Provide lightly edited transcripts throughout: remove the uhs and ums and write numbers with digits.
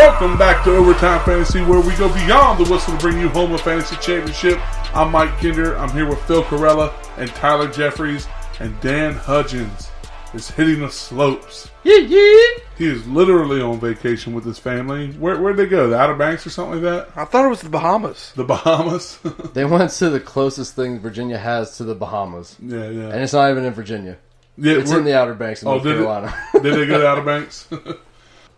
Welcome back to Overtime Fantasy, where we go beyond the whistle to bring you home a fantasy championship. I'm Mike Kinder. I'm here with Phil Corella and Tyler Jeffries, and Dan Hudgens is hitting the slopes. He is literally on vacation with his family. Where'd they go? The Outer Banks or something like that? I thought it was the Bahamas. The Bahamas? They went to the closest thing Virginia has to the Bahamas. Yeah. And it's not even in Virginia. Yeah, it's in the Outer Banks of North Carolina. Did they go to Outer Banks?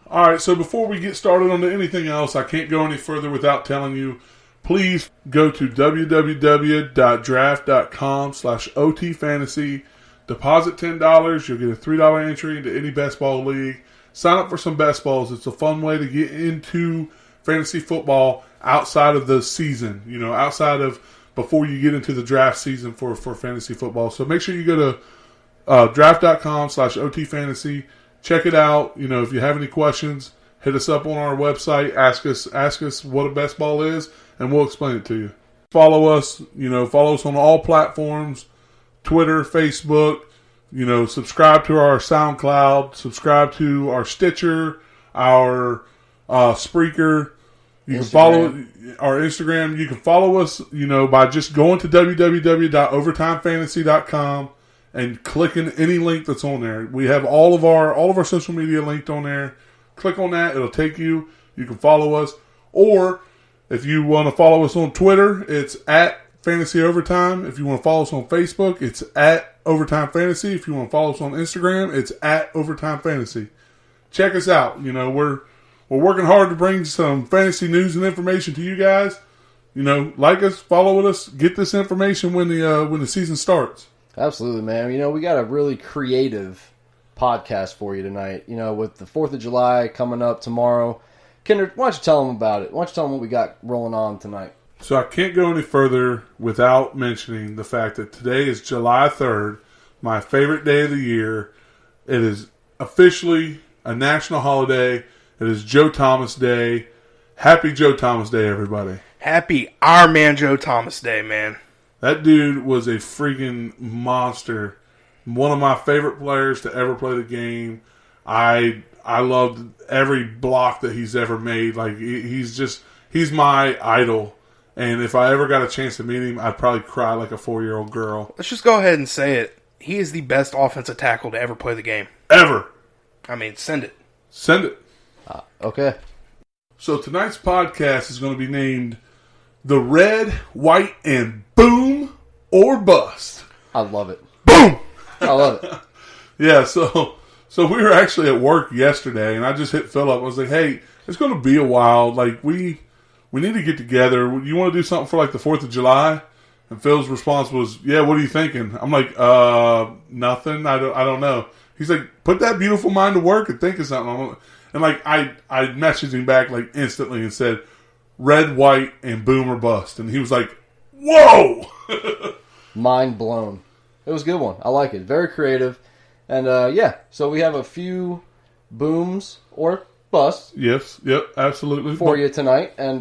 All right, so before we get started on anything else, I can't go any further without telling you, please go to www.draft.com/OTFantasy. Deposit $10. You'll get a $3 entry into any best ball league. Sign up for some best balls. It's a fun way to get into fantasy football outside of the season, outside of before you get into the draft season for fantasy football. So make sure you go to draft.com/OTFantasy. Check it out. If you have any questions, hit us up on our website. Ask us what a best ball is, and we'll explain it to you. Follow us. Follow us on all platforms: Twitter, Facebook. Subscribe to our SoundCloud. Subscribe to our Stitcher, our Spreaker. You can follow our Instagram. You can follow us, by just going to www.overtimefantasy.com. and clicking any link that's on there. We have all of our social media linked on there. Click on that. It'll take you. You can follow us. Or if you want to follow us on Twitter, it's at Fantasy Overtime. If you want to follow us on Facebook, it's at Overtime Fantasy. If you want to follow us on Instagram, it's at Overtime Fantasy. Check us out. We're working hard to bring some fantasy news and information to you guys. Like us, follow us, get this information when the season starts. Absolutely, man. We got a really creative podcast for you tonight. With the 4th of July coming up tomorrow. Kinder, why don't you tell them about it? Why don't you tell them what we got rolling on tonight? So I can't go any further without mentioning the fact that today is July 3rd, my favorite day of the year. It is officially a national holiday. It is Joe Thomas Day. Happy Joe Thomas Day, everybody. Happy Our Man Joe Thomas Day, man. That dude was a freaking monster. One of my favorite players to ever play the game. I loved every block that he's ever made. Like, he's my idol. And if I ever got a chance to meet him, I'd probably cry like a 4-year-old girl. Let's just go ahead and say it. He is the best offensive tackle to ever play the game. Ever. Send it. Send it. Okay. So tonight's podcast is going to be named The Red, White, and Boom or Bust. I love it. Boom! I love it. Yeah, so we were actually at work yesterday, and I just hit Phil up. I was like, hey, it's going to be a while. Like, we need to get together. You want to do something for, like, the 4th of July? And Phil's response was, yeah, what are you thinking? I'm like, nothing. I don't know. He's like, put that beautiful mind to work and think of something. And, like, I messaged him back, like, instantly and said, red, white, and boom or bust. And he was like, whoa! Mind blown. It was a good one. I like it. Very creative. And, so we have a few booms or busts. Yes, yep, absolutely. For you tonight. And,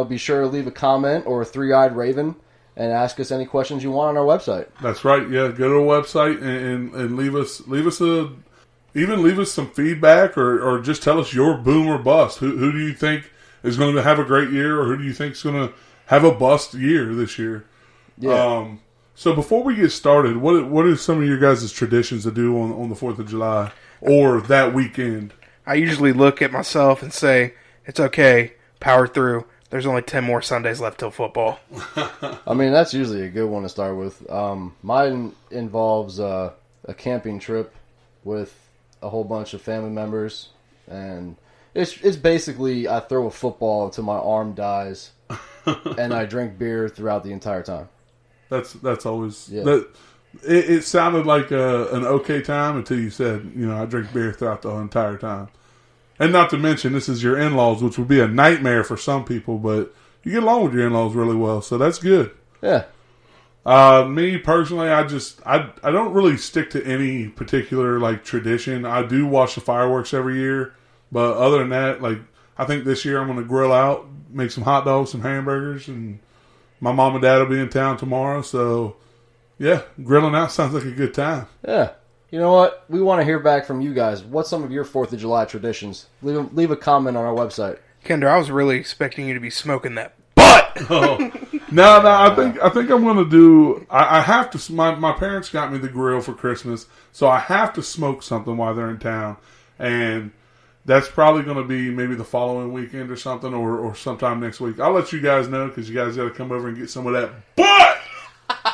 be sure to leave a comment or a three-eyed raven and ask us any questions you want on our website. That's right. Yeah, go to our website and leave us some feedback or just tell us your boom or bust. Who do you think is going to have a great year, or who do you think is going to have a bust year this year? Yeah. So before we get started, what are some of your guys' traditions to do on the 4th of July or that weekend? I usually look at myself and say, it's okay, power through. There's only 10 more Sundays left till football. That's usually a good one to start with. Mine involves a camping trip with a whole bunch of family members, and it's basically I throw a football until my arm dies, and I drink beer throughout the entire time. That's always it sounded like an okay time until you said, I drink beer throughout the entire time. And not to mention, this is your in-laws, which would be a nightmare for some people, but you get along with your in-laws really well, so that's good. Yeah. Me personally, I don't really stick to any particular like tradition. I do watch the fireworks every year, but other than that, like I think this year I'm going to grill out, make some hot dogs, some hamburgers, and my mom and dad will be in town tomorrow, so yeah, grilling out sounds like a good time. Yeah. You know what? We want to hear back from you guys. What's some of your 4th of July traditions? Leave a comment on our website. Kendra, I was really expecting you to be smoking that butt. Oh. No, I think I'm gonna do. I have to. My parents got me the grill for Christmas, so I have to smoke something while they're in town, and that's probably gonna be maybe the following weekend or something, or sometime next week. I'll let you guys know because you guys got to come over and get some of that butt.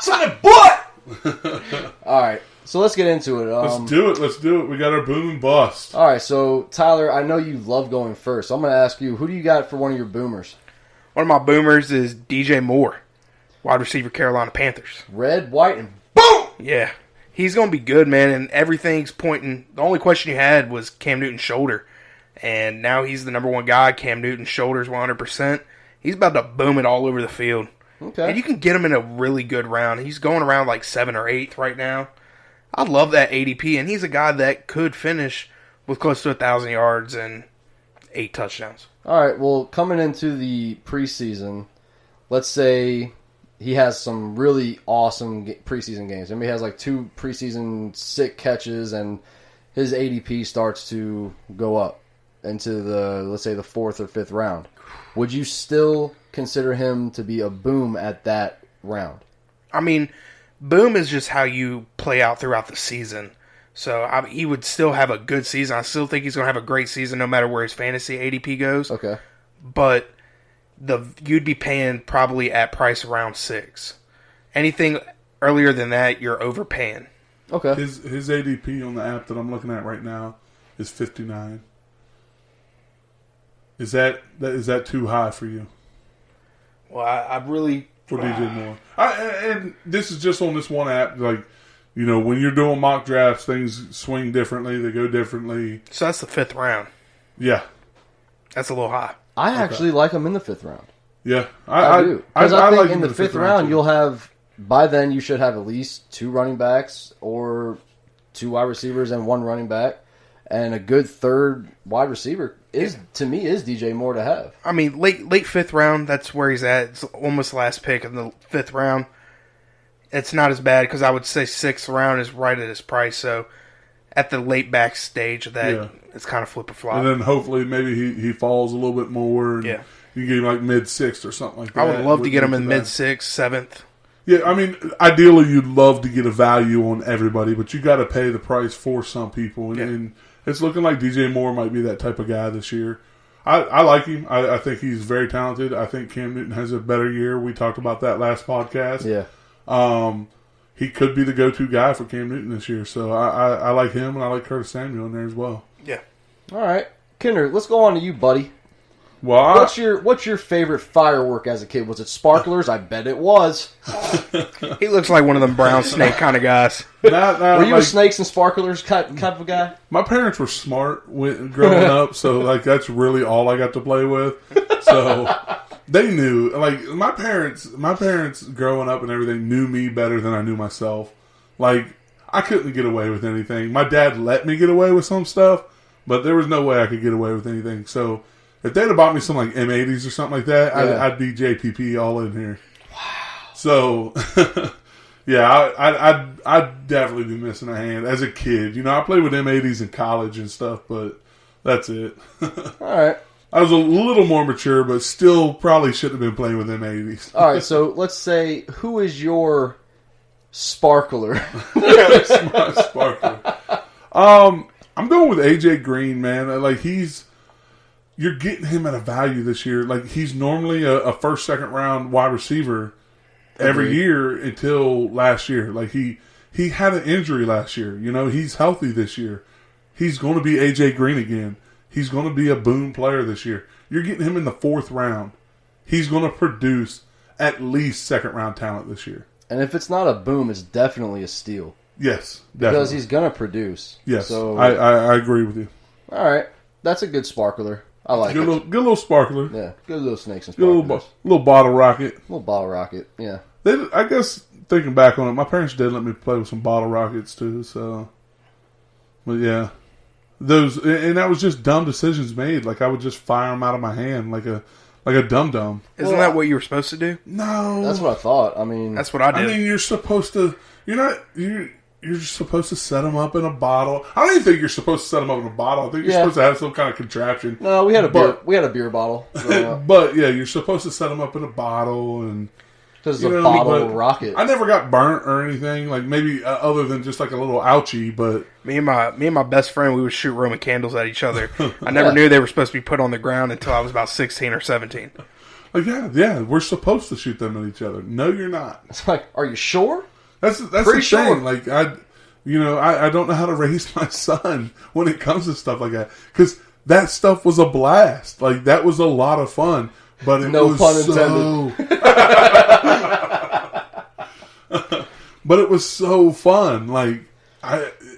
Some of that butt. All right, so let's get into it. Let's do it. We got our boom and bust. All right, so Tyler, I know you love going first. So I'm going to ask you, who do you got for one of your boomers? One of my boomers is DJ Moore, wide receiver, Carolina Panthers. Red, white, and Boom! Yeah. He's going to be good, man, and everything's pointing. The only question you had was Cam Newton's shoulder, and now he's the number one guy. Cam Newton's shoulder's 100%. He's about to boom it all over the field. Okay. And you can get him in a really good round. He's going around like 7th or 8th right now. I love that ADP, and he's a guy that could finish with close to 1,000 yards and 8 touchdowns. All right, well, coming into the preseason, let's say he has some really awesome preseason games. Maybe he has like 2 preseason sick catches, and his ADP starts to go up into the, let's say, the 4th or 5th round. Would you still consider him to be a boom at that round? I mean, boom is just how you play out throughout the season. So he would still have a good season. I still think he's going to have a great season no matter where his fantasy ADP goes. Okay. But you'd be paying probably at price around 6. Anything earlier than that, you're overpaying. Okay. His ADP on the app that I'm looking at right now is 59. Is that too high for you? Well, I really... For DJ Moore. And this is just on this one app. Like, you know, when you're doing mock drafts, things swing differently. They go differently. So that's the 5th round. Yeah. That's a little high. I actually like him in the 5th round. Yeah. I do. Because I think like in the 5th round, you'll have, by then, you should have at least 2 running backs or 2 wide receivers and 1 running back. And a good 3rd wide receiver to me is DJ Moore to have. I mean, late 5th round, that's where he's at. It's almost the last pick in the 5th round. It's not as bad because I would say 6th round is right at his price. So at the late back stage of that, it's kind of flip or flop. And then hopefully maybe he falls a little bit more. And yeah. You get him like mid-6th or something like that. I would love to get him in mid-6th, 7th. Yeah, I mean, ideally you'd love to get a value on everybody, but you got to pay the price for some people. And it's looking like DJ Moore might be that type of guy this year. I like him. I think he's very talented. I think Cam Newton has a better year. We talked about that last podcast. Yeah. He could be the go-to guy for Cam Newton this year. So I like him, and I like Curtis Samuel in there as well. Yeah. All right. Kinder, let's go on to you, buddy. Well, What's your favorite firework as a kid? Was it sparklers? I bet it was. He looks like one of them brown snake kind of guys. Were you a snakes and sparklers kind of guy? My parents were smart growing up, so like that's really all I got to play with. So they knew, like my parents growing up and everything knew me better than I knew myself. Like I couldn't get away with anything. My dad let me get away with some stuff, but there was no way I could get away with anything. So if they'd have bought me some like M80s or something like that, I'd be JPP all in here. Wow. So, yeah, I'd definitely be missing a hand as a kid. You know, I played with M80s in college and stuff, but that's it. All right. I was a little more mature, but still probably shouldn't have been playing with M80s. All right, so let's say, who is your sparkler? My sparkler. I'm going with AJ Green, man. Like you're getting him at a value this year. Like he's normally a first, second round wide receiver every year until last year. Like he had an injury last year. You know, he's healthy this year. He's going to be AJ Green again. He's going to be a boom player this year. You're getting him in the 4th round. He's going to produce at least second round talent this year. And if it's not a boom, it's definitely a steal. Yes, definitely. Because he's going to produce. Yes, so, I agree with you. All right. That's a good sparkler. I like it. Good little sparkler. Yeah, good little snakes and Good sparklers. little bottle rocket. Little bottle rocket, yeah. I guess thinking back on it, my parents did let me play with some bottle rockets too. So, but yeah, and that was just dumb decisions made. Like I would just fire them out of my hand like a dum dum. Isn't that what you were supposed to do? No, That's what I thought. I mean, That's what I did. I mean, you're supposed to. You're you're just supposed to set them up in a bottle. I don't even think you're supposed to set them up in a bottle. I think you're Yeah. supposed to have some kind of contraption. No, we had a But- beer bottle. So, But yeah, you're supposed to set them up in a bottle, and because it's you a know, bottle but rocket. I never got burnt or anything. Like maybe other than just like a little ouchie, but Me and my best friend, we would shoot Roman candles at each other. I never knew they were supposed to be put on the ground until I was about 16 or 17. like yeah, we're supposed to shoot them at each other. No, you're not. It's like, are you sure? That's Pretty the thing. sure. Like I don't know how to raise my son when it comes to stuff like that because that stuff was a blast. Like that was a lot of fun, but it No was pun so. But it was so fun. Like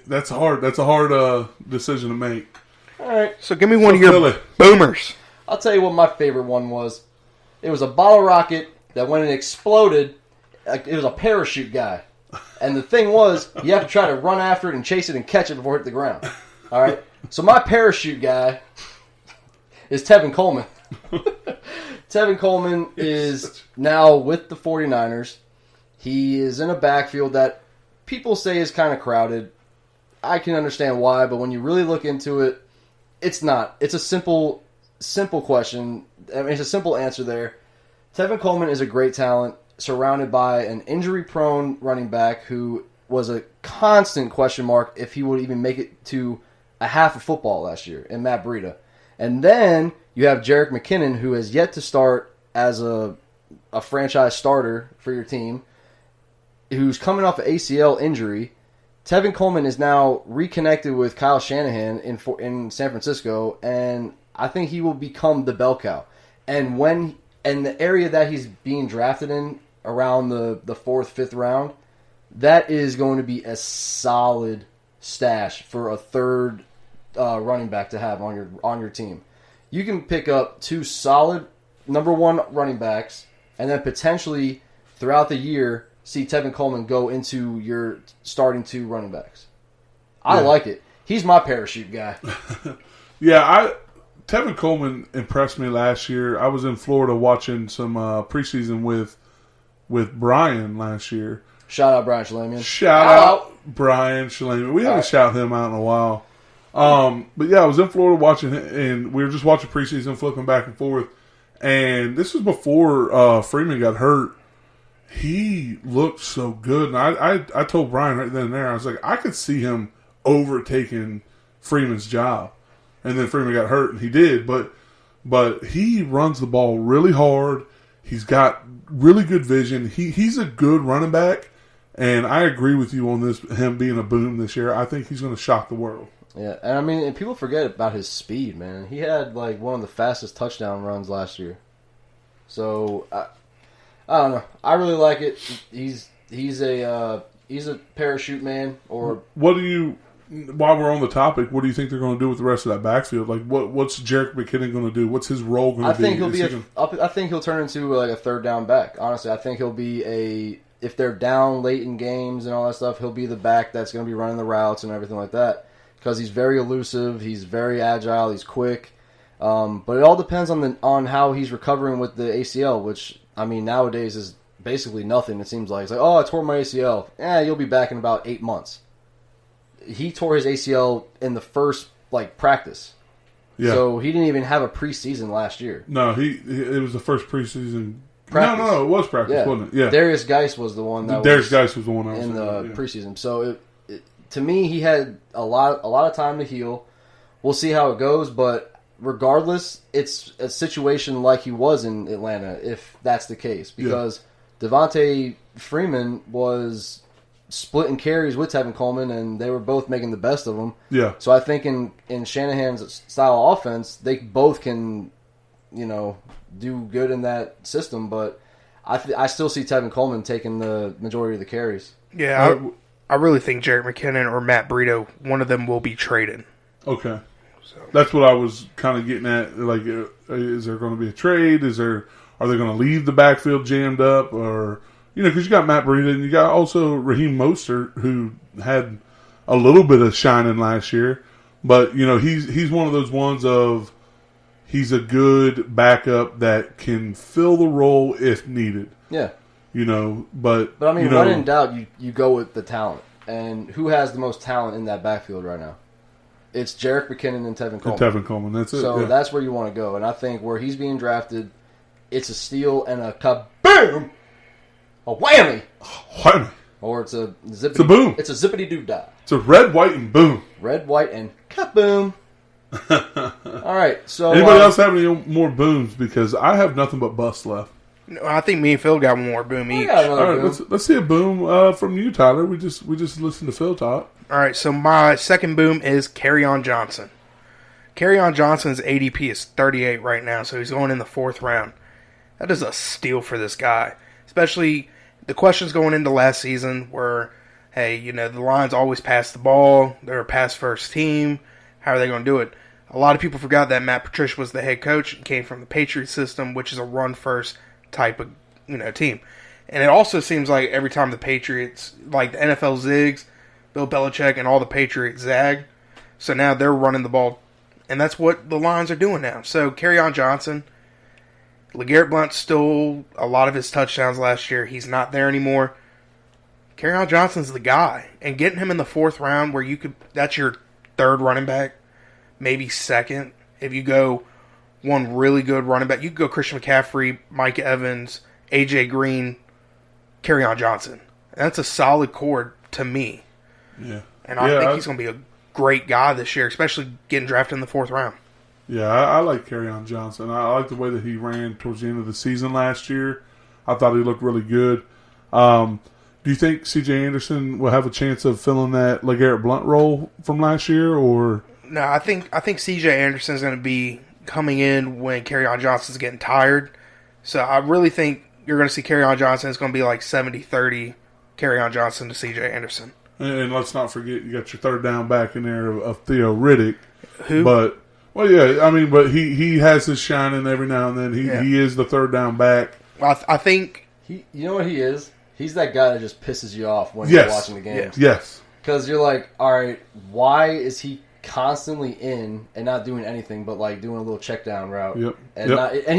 that's hard. That's a hard decision to make. All right. So give me one of your Philly. boomers. I'll tell you what my favorite one was. It was a bottle rocket that when it exploded, it was a parachute guy. And the thing was, you have to try to run after it and chase it and catch it before it hit the ground. All right? So my parachute guy is Tevin Coleman. Tevin Coleman is now with the 49ers. He is in a backfield that people say is kind of crowded. I can understand why, but when you really look into it, it's not. It's a simple question. I mean, it's a simple answer there. Tevin Coleman is a great talent surrounded by an injury-prone running back who was a constant question mark if he would even make it to a half of football last year in Matt Breida. And then you have Jerick McKinnon, who has yet to start as a franchise starter for your team, who's coming off an ACL injury. Tevin Coleman is now reconnected with Kyle Shanahan in San Francisco, and I think he will become the bell cow. And the area that he's being drafted in, around the 4th, 5th round, that is going to be a solid stash for a third running back to have on your team. You can pick up 2 solid number 1 running backs, and then potentially throughout the year see Tevin Coleman go into your starting 2 running backs. I like it. He's my parachute guy. Yeah, Tevin Coleman impressed me last year. I was in Florida watching some preseason with Brian last year. Shout out Brian Shalamian. Shout out Brian Shalamian. We haven't shouted him out in a while. But yeah, I was in Florida watching it, and we were just watching preseason, flipping back and forth. And this was before Freeman got hurt. He looked so good. And I told Brian right then and there, I was like, I could see him overtaking Freeman's job. And then Freeman got hurt, and he did. But he runs the ball really hard. He's got really good vision. He's a good running back. And I agree with you on this, him being a boom this year. I think he's going to shock the world. Yeah, and I mean, and people forget about his speed, man. He had like one of the fastest touchdown runs last year. So I don't know. I really like it. He's a parachute man. Or what do you? While we're on the topic, what do you think they're going to do with the rest of that backfield? Like, what's Jerick McKinnon going to do? What's his role going to be? I think he'll turn into like a third down back. Honestly, I think he'll be if they're down late in games and all that stuff, he'll be the back that's going to be running the routes and everything like that. Because he's very elusive, he's very agile, he's quick. But it all depends on how he's recovering with the ACL, which, I mean, nowadays is basically nothing, it seems like. It's like, oh, I tore my ACL. You'll be back in about 8 months. He tore his ACL in the first, practice. Yeah. So he didn't even have a preseason last year. No, it was the first preseason. Practice. No, it was practice, wasn't it? Yeah. Darius Geis was the one that Darius Geis was the one in the preseason. So to me, he had a lot of time to heal. We'll see how it goes, but regardless, it's a situation like he was in Atlanta, if that's the case, because Devontae Freeman was splitting carries with Tevin Coleman, and they were both making the best of them. Yeah. So I think in Shanahan's style of offense, they both can, do good in that system, but I still see Tevin Coleman taking the majority of the carries. Yeah, I really think Jerick McKinnon or Matt Breida, one of them will be traded. Okay. So that's what I was kind of getting at. Like, is there going to be a trade? Are they going to leave the backfield jammed up? Or, because you got Matt Breida and you got also Raheem Mostert, who had a little bit of shining last year. But, he's one of those ones of he's a good backup that can fill the role if needed. Yeah. But I mean, when in doubt, you go with the talent. And who has the most talent in that backfield right now? It's Jerick McKinnon and Tevin Coleman. Tevin Coleman, that's it. So yeah. that's where you want to go. And I think where he's being drafted, it's a steal and a kaboom! A whammy! Whammy. Or it's a zippity... It's a boom. It's a zippity-doo-dah. It's a red, white, and boom. Red, white, and kaboom! All right, so... Anybody else have any more booms? Because I have nothing but bust left. No, I think me and Phil got one more boom I each. got another All right, boom. let's see a boom from you, Tyler. We just listened to Phil talk. All right, so my second boom is Kerryon Johnson. Kerryon Johnson's ADP is 38 right now, so he's going in the 4th round. That is a steal for this guy. Especially the questions going into last season were, hey, you know, the Lions always pass the ball. They're a pass-first team. How are they going to do it? A lot of people forgot that Matt Patricia was the head coach and came from the Patriots system, which is a run-first type of, you know, team. And it also seems like every time the Patriots, like the NFL zigs, Bill Belichick and all the Patriots zag. So now they're running the ball. And that's what the Lions are doing now. So Kerryon Johnson, LeGarrette Blount stole a lot of his touchdowns last year. He's not there anymore. Kerryon Johnson's the guy. And getting him in the 4th round where you could, that's your 3rd running back, maybe 2nd. If you go one really good running back, you could go Christian McCaffrey, Mike Evans, AJ Green, Kerryon Johnson. And that's a solid core to me. Yeah. And I think he's going to be a great guy this year, especially getting drafted in the 4th round. Yeah, I like Kerryon Johnson. I like the way that he ran towards the end of the season last year. I thought he looked really good. Do you think C.J. Anderson will have a chance of filling that LeGarrette Blount role from last year, or? No, I think C.J. Anderson's going to be coming in when Kerryon Johnson's getting tired. So I really think you're going to see Kerryon Johnson. It's going to be like 70-30 Kerryon Johnson to C.J. Anderson. And let's not forget, you got your 3rd down back in there of Theo Riddick. Who? But, well, yeah, I mean, but he has his shining every now and then. He is the 3rd down back. I think... You know what he is? He's that guy that just pisses you off when you're watching the games. Yes. Because you're like, all right, why is he constantly in and not doing anything but like doing a little check down route? Yep. And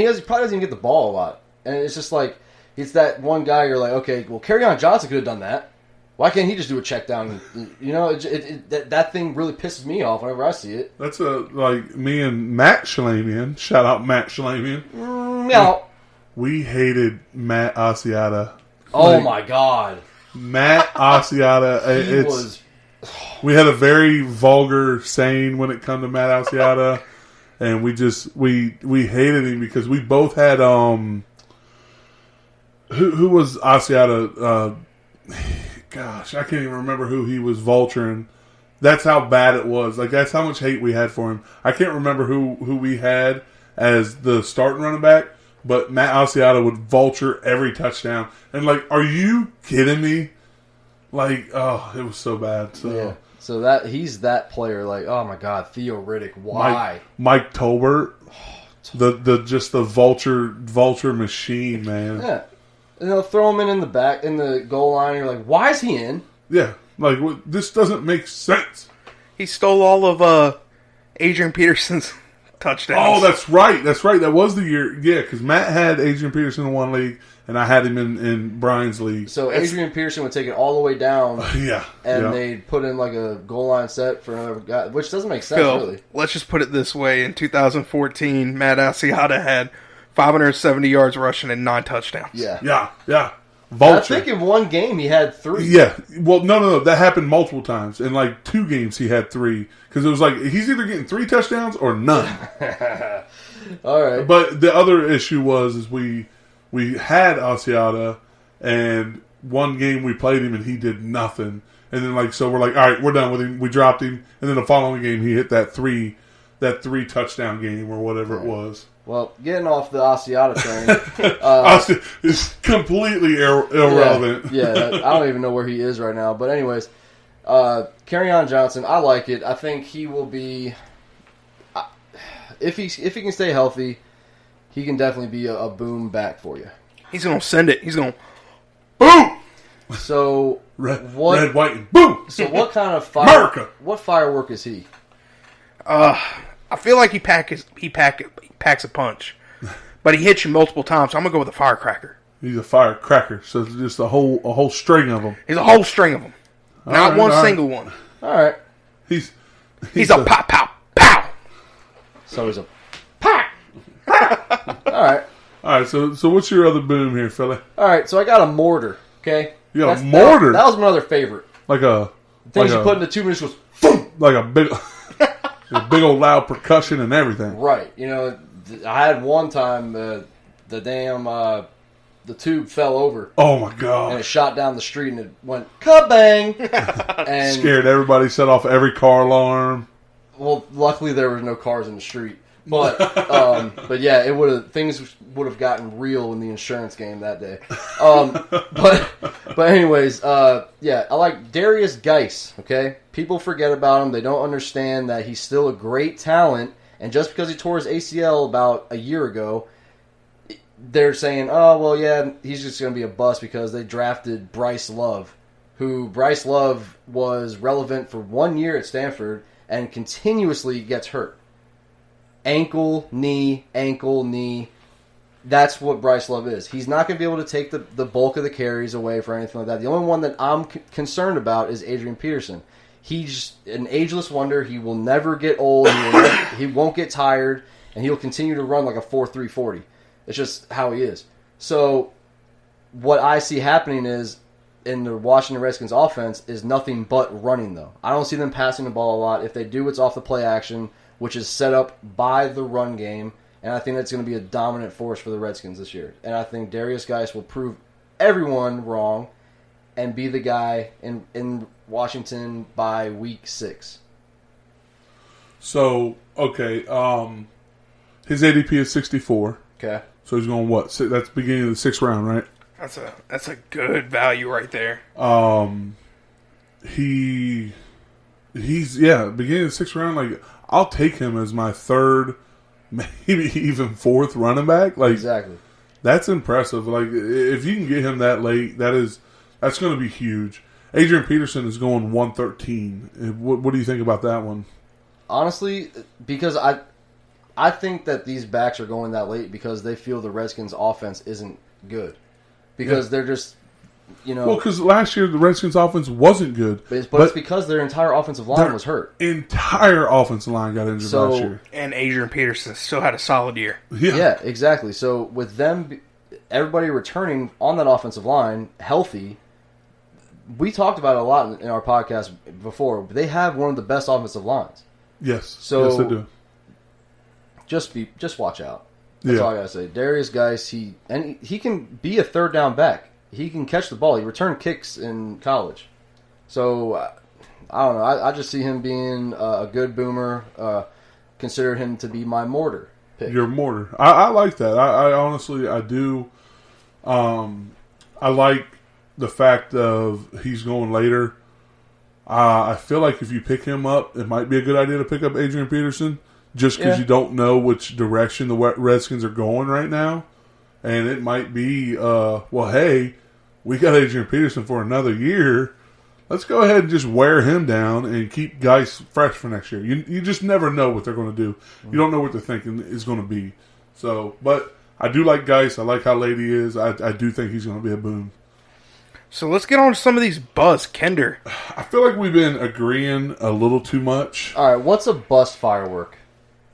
he probably doesn't even get the ball a lot. And it's just like, it's that one guy you're like, okay, well, Kerryon Johnson could have done that. Why can't he just do a check down? You know, that thing really pisses me off whenever I see it. That's like me and Matt Shalamian. Shout out Matt Shalamian. No. We hated Matt Asiata. Oh my God. Matt Asiata. We had a very vulgar saying when it come to Matt Asiata, and we hated him because we both had who was Asiata? Gosh, I can't even remember who he was vulturing. That's how bad it was. Like, that's how much hate we had for him. I can't remember who we had as the starting running back, but Matt Asiata would vulture every touchdown. And, like, are you kidding me? Like, oh, it was so bad. So, yeah. So he's that player. Like, oh my God, Theo Riddick. Why? Mike Tolbert, the vulture machine, man. Yeah. And they'll throw him in the back, in the goal line. And you're like, why is he in? Yeah. Like, this doesn't make sense. He stole all of Adrian Peterson's touchdowns. Oh, that's right. That was the year. Yeah, because Matt had Adrian Peterson in one league, and I had him in Brian's league. So Adrian Peterson would take it all the way down. Yeah. And they'd put in like a goal line set for another guy, which doesn't make sense, Phil, really. let's just put it this way. In 2014, Matt Asiata had 570 yards rushing and 9 touchdowns. Yeah. Vulture. I think in one game he had 3. Yeah. Well, no. That happened multiple times. In like 2 games he had 3. Because it was like, he's either getting 3 touchdowns or none. All right. But the other issue was we had Asiata, and one game we played him and he did nothing. And then so we're like, all right, we're done with him. We dropped him. And then the following game he hit that 3 touchdown game or whatever it was. Well, getting off the Asiata train. It's completely irrelevant. Yeah, I don't even know where he is right now. But anyways, Kerryon Johnson, I like it. I think he will be, if he can stay healthy, he can definitely be a boom back for you. He's going to send it. He's going to boom! So, red, white, and boom! So what kind of what firework is he? I feel like he packs a punch, but he hits you multiple times. So I'm gonna go with a firecracker. He's a firecracker, so it's just a whole string of them. He's a whole string of them. Not right, one all right. single one. All right. He's He's a pow, pow, pow. So he's a pack. All right. All right, so what's your other boom here, fella? All right. So I got a mortar. Okay. You got a That's- mortar? That was my other favorite. Like a Things like you a, put in the 2 minutes goes boom. like a big a big old loud percussion and everything. Right. You know, I had one time the damn the tube fell over Oh my and god! it shot down the street and it went kabang. And Scared everybody. Set off every car alarm. well, luckily there were no cars in the street. But yeah, it things would have gotten real in the insurance game that day. But anyways, yeah, I like Darius Geis. Okay, people forget about him. They don't understand that he's still a great talent. And just because he tore his ACL about a year ago, they're saying, oh well, yeah, he's just going to be a bust because they drafted Bryce Love, who Bryce Love was relevant for 1 year at Stanford and continuously gets hurt. Ankle, knee. That's what Bryce Love is. He's not going to be able to take the bulk of the carries away for anything like that. The only one that I'm concerned about is Adrian Peterson. He's an ageless wonder. He will never get old. He won't get tired, and he'll continue to run like a 4.340. It's just how he is. So what I see happening is in the Washington Redskins offense is nothing but running, though. I don't see them passing the ball a lot. If they do, it's off the play action, which is set up by the run game, and I think that's going to be a dominant force for the Redskins this year. And I think Darius Geis will prove everyone wrong and be the guy in Washington by week 6. So okay, his ADP is 64. Okay. So he's going what? That's beginning of the 6th round, right? That's a good value right there. He's beginning of the 6th round. Like I'll take him as my 3rd, maybe even 4th running back. Like Exactly. that's impressive. Like if you can get him that late, that's going to be huge. Adrian Peterson is going 113. What do you think about that one? Honestly, because I think that these backs are going that late because they feel the Redskins' offense isn't good. Because they're just, Well, because last year the Redskins' offense wasn't good. But it's because their entire offensive line was hurt. Entire offensive line got injured So- last year. And Adrian Peterson still had a solid year. Yeah, exactly. So with them, everybody returning on that offensive line healthy, we talked about it a lot in our podcast before. But they have one of the best offensive lines. Yes. So- yes, they do. Just watch out. That's Yeah. all I gotta say. Darius Geis, he can be a 3rd down back. He can catch the ball. He returned kicks in college. So I don't know. I just see him being a good boomer. Consider him to be my mortar pick. Your mortar. I like that. I honestly, I do. I like the fact of he's going later. I feel like if you pick him up, it might be a good idea to pick up Adrian Peterson just because you don't know which direction the Redskins are going right now. And it might be, well, hey, we got Adrian Peterson for another year. Let's go ahead and just wear him down and keep guys fresh for next year. You just never know what they're going to do. You don't know what they're thinking is going to be. So, but I do like Geis. I like how late he is. I do think he's going to be a boom. So let's get on to some of these buzz. Kender. I feel like we've been agreeing a little too much. All right, what's a bust firework?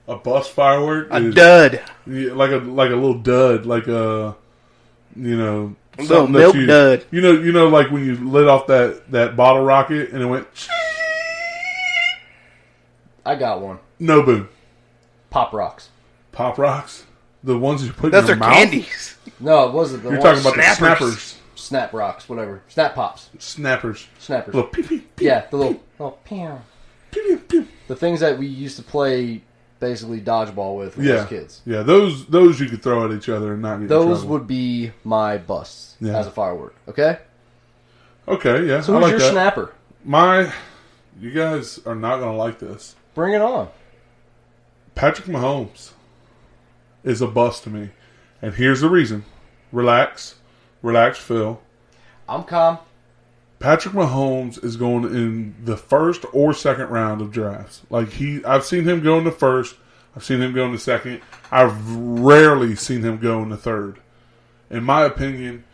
A bus firework A is dud. like a little dud, like a Little something that milk you, dud. You know, like when you lit off that bottle rocket and it went. I got one. No boom. Pop rocks. Pop rocks, the ones you put Those in are your mouth. candies. No, it wasn't. The You're ones- talking about Snappers. the snappers. Snap rocks, whatever. Snap pops. Snappers. Snappers. Little pew, pew, pew, Yeah, the little pew. pew, pew, pew. The things that we used to play basically dodgeball with Yeah, as kids. yeah. Those you could throw at each other and not get in Those trouble. would be my busts Yeah. as a firework. Okay? Okay, yeah. So I who's like your that. snapper? You guys are not gonna like this. Bring it on. Patrick Mahomes is a bust to me. And here's the reason. Relax, Phil. I'm calm. Patrick Mahomes is going in the 1st or 2nd round of drafts. I've seen him go in the 1st. I've seen him go in the 2nd. I've rarely seen him go in the 3rd. In my opinion,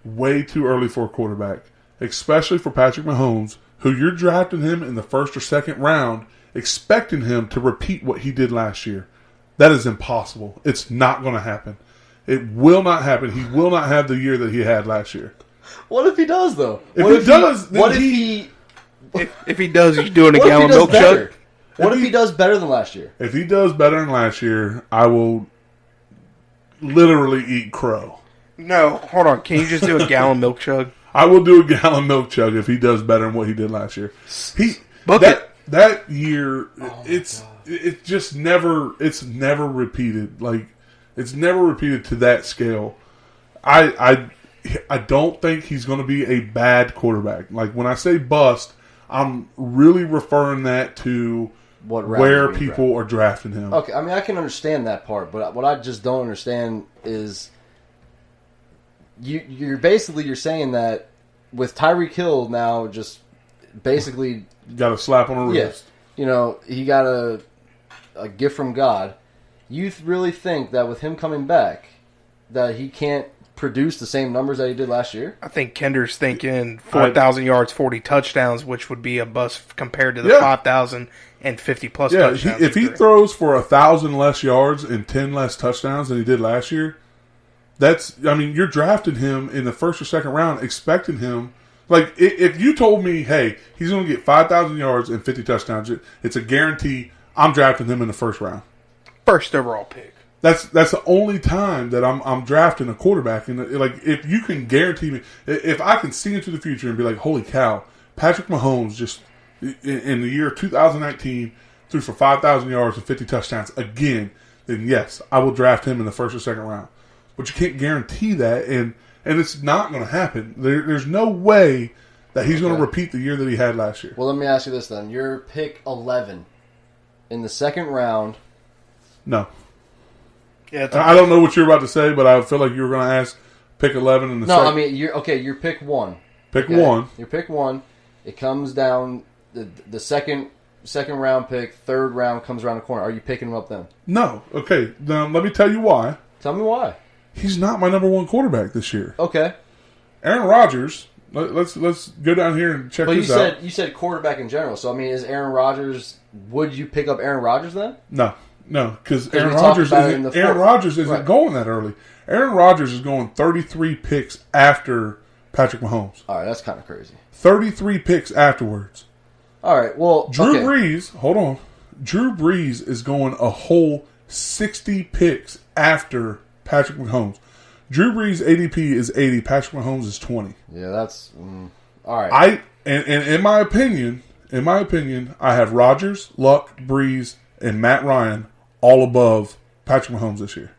way too early for a quarterback. Especially for Patrick Mahomes, who you're drafting him in the first or second round, expecting him to repeat what he did last year. That is impossible. It's not going to happen. It will not happen. He will not have the year that he had last year. What if he does, though? If he does, then what if he? If he does, he's doing a What if he gallon does milk better? chug. What if he does better than last year? If he does better than last year, I will literally eat crow. No, hold on. Can you just do a gallon milk chug? I will do a gallon milk chug if he does better than what he did last year. Book it. That year, it's just never repeated. Like, it's never repeated to that scale. I don't think he's going to be a bad quarterback. Like, when I say bust, I'm really referring that to where people are drafting him. Okay, I mean, I can understand that part, but what I just don't understand is you're saying that with Tyreek Hill now just basically Got a slap on the wrist. You know, he got a gift from God. You really think that with him coming back that he can't produce the same numbers that he did last year? I think Kender's thinking 4,000 yards, 40 touchdowns, which would be a bust compared to the 5,000 and 50-plus touchdowns. If he throws for 1,000 less yards and 10 less touchdowns than he did last year, you're drafting him in the first or second round expecting him. Like, if you told me, hey, he's going to get 5,000 yards and 50 touchdowns, it's a guarantee. I'm drafting him in the first round. First overall pick. That's the only time that I'm drafting a quarterback. And like, if you can guarantee me, if I can see into the future and be like, holy cow, Patrick Mahomes just in the year 2019 threw for 5,000 yards and 50 touchdowns again, then yes, I will draft him in the first or second round. But you can't guarantee that, and it's not going to happen. There's no way that he's going to repeat the year that he had last year. Well, let me ask you this then. Your pick 11 in the second round. No. Yeah, I don't know what you're about to say, but I feel like you were going to ask pick 11 in the second. No, I mean, your pick 1. Pick okay? 1. Your pick 1. It comes down, the second round pick, third round comes around the corner. Are you picking him up then? No. Okay, now let me tell you why. Tell me why. He's not my number one quarterback this year. Okay. Aaron Rodgers. Let's go down here and check this out. You said quarterback in general. So I mean, is Aaron Rodgers? Would you pick up Aaron Rodgers then? No, because Aaron Rodgers isn't going that early. Aaron Rodgers is going 33 picks after Patrick Mahomes. All right, that's kind of crazy. 33 picks afterwards. All right, well, Drew Brees. Hold on. Drew Brees is going a whole 60 picks after Patrick Mahomes. Drew Brees' ADP is 80. Patrick Mahomes is 20. Yeah, that's all right. And in my opinion, I have Rodgers, Luck, Brees, and Matt Ryan all above Patrick Mahomes this year.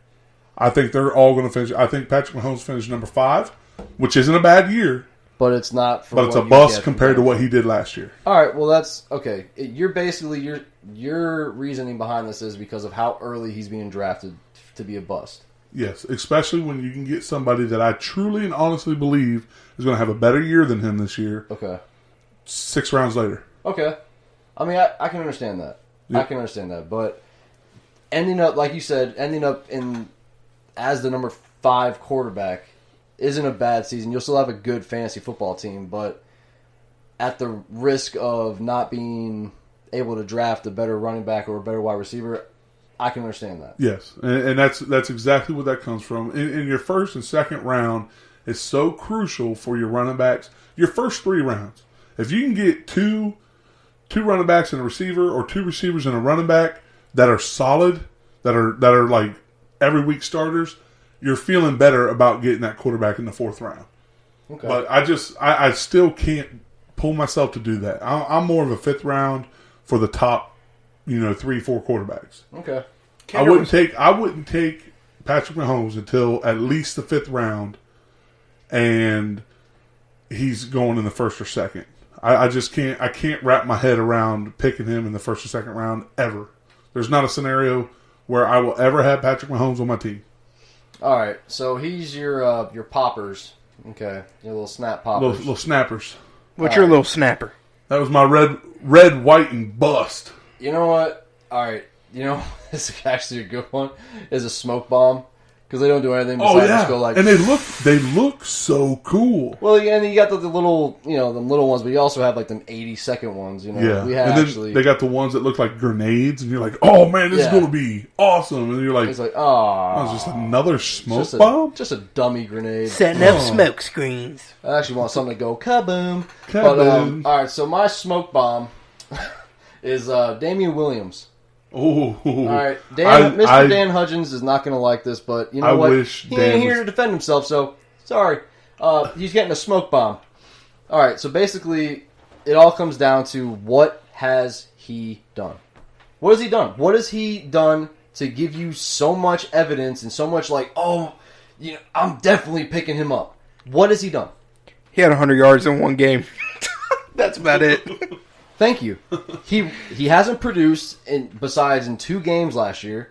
I think they're all going to finish. I think Patrick Mahomes finished number 5, which isn't a bad year. But it's not. But it's a bust compared to what he did last year. All right, well that's okay. You're basically your reasoning behind this is because of how early he's being drafted to be a bust. Yes, especially when you can get somebody that I truly and honestly believe is going to have a better year than him this year. Okay. 6 rounds later. Okay. I mean, I can understand that. Yeah. I can understand that. But ending up, like you said, in as the number 5 quarterback isn't a bad season. You'll still have a good fantasy football team, but at the risk of not being able to draft a better running back or a better wide receiver, I can understand that. Yes, and that's exactly what that comes from. In your first and second round is so crucial for your running backs. Your first 3 rounds, if you can get two running backs and a receiver, or 2 receivers and a running back that are solid, that are like every week starters, you're feeling better about getting that quarterback in the 4th round. Okay. But I still can't pull myself to do that. I'm more of a 5th round for the top 3-4 quarterbacks. Okay. I wouldn't take Patrick Mahomes until at least the 5th round, and he's going in the 1st or 2nd. I just can't. I can't wrap my head around picking him in the 1st or 2nd round ever. There's not a scenario where I will ever have Patrick Mahomes on my team. All right, so he's your poppers. Okay, your little snap poppers, little snappers. What's your little snapper? That was my red, white, and bust. You know what? All right. You know, this is actually a good one. Is a smoke bomb. because they don't do anything Oh besides yeah, just go like. and they look so cool. Well, yeah, and you got the little, them little ones, but you also have like them 80-second ones. Yeah, we had and then actually. they got the ones that look like grenades, and you're like, "Oh man, this is going to be awesome!" And you're like, It's like, "Oh, it's just another smoke just bomb." just a dummy grenade. Setting up smoke screens. I actually want something to go kaboom. Kaboom. But, all right, so my smoke bomb is Damian Williams. Oh, All right, Mr. Dan Hudgens is not going to like this, but you know what? He ain't here to defend himself, so sorry. He's getting a smoke bomb. All right, so basically, it all comes down to what has he done? What has he done? What has he done to give you so much evidence and so much like, I'm definitely picking him up? What has he done? He had 100 yards in one game. That's about it. Thank you. He hasn't produced besides in 2 games last year.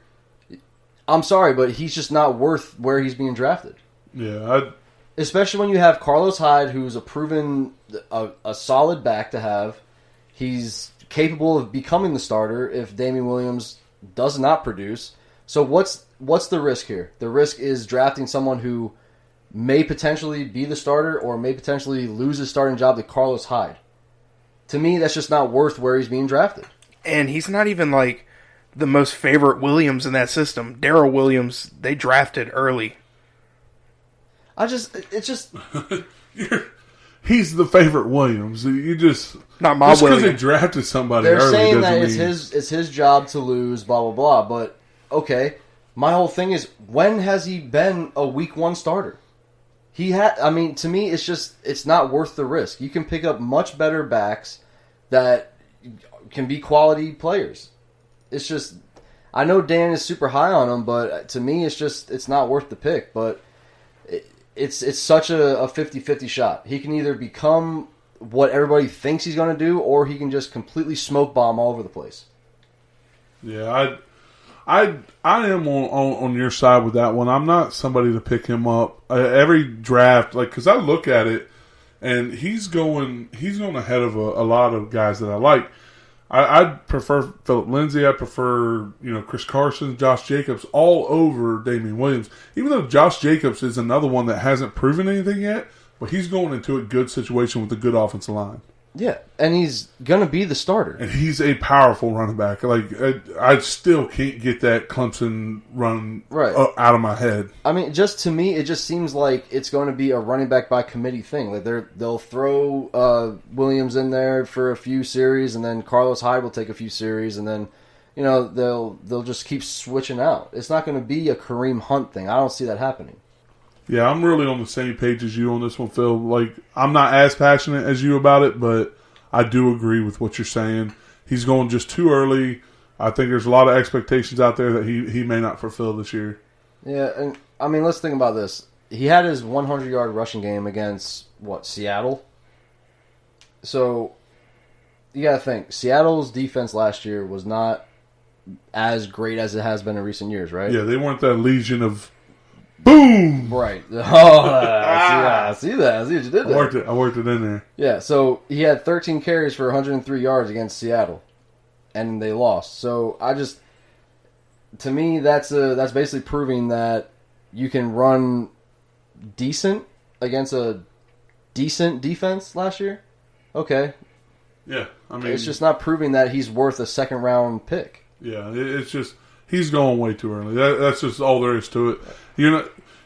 I'm sorry, but he's just not worth where he's being drafted. Yeah, especially when you have Carlos Hyde, who's a proven a solid back to have. He's capable of becoming the starter if Damian Williams does not produce. So what's the risk here? The risk is drafting someone who may potentially be the starter or may potentially lose his starting job to Carlos Hyde. To me, that's just not worth where he's being drafted. And he's not even like the most favorite Williams in that system. Darrell Williams, they drafted early. It's just he's the favorite Williams. You just not my just because Williams. they drafted somebody they're early saying doesn't that mean it's his job to lose, blah blah blah. But okay, my whole thing is, when has he been a week 1 starter? To me, it's not worth the risk. You can pick up much better backs that can be quality players. It's just, I know Dan is super high on him, but to me, it's not worth the pick. But it's such a 50-50 shot. He can either become what everybody thinks he's going to do, or he can just completely smoke bomb all over the place. Yeah, I am on your side with that one. I'm not somebody to pick him up every draft, because I look at it and he's going ahead of a lot of guys that I like. I prefer Philip Lindsay. I prefer Chris Carson, Josh Jacobs all over Damian Williams. Even though Josh Jacobs is another one that hasn't proven anything yet, but he's going into a good situation with a good offensive line. Yeah, and he's going to be the starter. And he's a powerful running back. I still can't get that Clemson run out of my head. I mean, just to me, it just seems like it's going to be a running back by committee thing. Like they'll throw Williams in there for a few series, and then Carlos Hyde will take a few series, and then they'll just keep switching out. It's not going to be a Kareem Hunt thing. I don't see that happening. Yeah, I'm really on the same page as you on this one, Phil. I'm not as passionate as you about it, but I do agree with what you're saying. He's going just too early. I think there's a lot of expectations out there that he may not fulfill this year. Yeah, and I mean, let's think about this. He had his 100-yard rushing game against, Seattle? So, you got to think. Seattle's defense last year was not as great as it has been in recent years, right? Yeah, they weren't that legion of boom. Right. Oh, I see that. I see what you did there. I worked it in there. Yeah, so he had 13 carries for 103 yards against Seattle, and they lost. So to me, that's basically proving that you can run decent against a decent defense last year. Okay. Yeah, I mean, it's just not proving that he's worth a 2nd-round pick. Yeah, it's just he's going way too early. That's just all there is to it.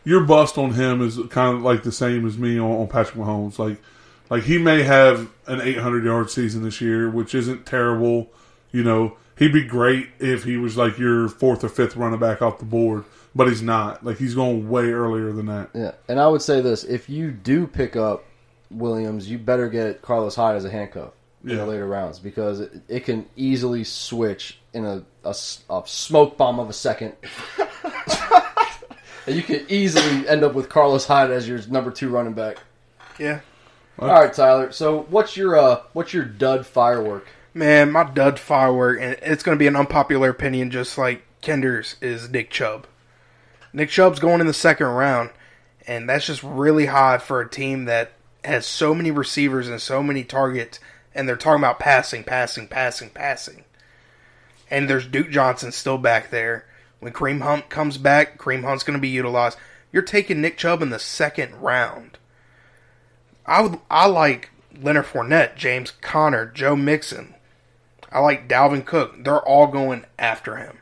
Your bust on him is kind of like the same as me on Patrick Mahomes. Like he may have an 800-yard season this year, which isn't terrible. He'd be great if he was like your 4th or 5th running back off the board, but he's not. He's going way earlier than that. Yeah, and I would say this: if you do pick up Williams, you better get Carlos Hyde as a handcuff in the later rounds, because it can easily switch in a smoke bomb of a second. And you could easily end up with Carlos Hyde as your number 2 running back. Yeah. All right, Tyler. So what's your dud firework? Man, my dud firework, and it's going to be an unpopular opinion just like Kender's, is Nick Chubb. Nick Chubb's going in the 2nd round, and that's just really high for a team that has so many receivers and so many targets, and they're talking about passing. And there's Duke Johnson still back there. When Kareem Hunt comes back, Kareem Hunt's going to be utilized. You're taking Nick Chubb in the second round. I like Leonard Fournette, James Conner, Joe Mixon. I like Dalvin Cook. They're all going after him.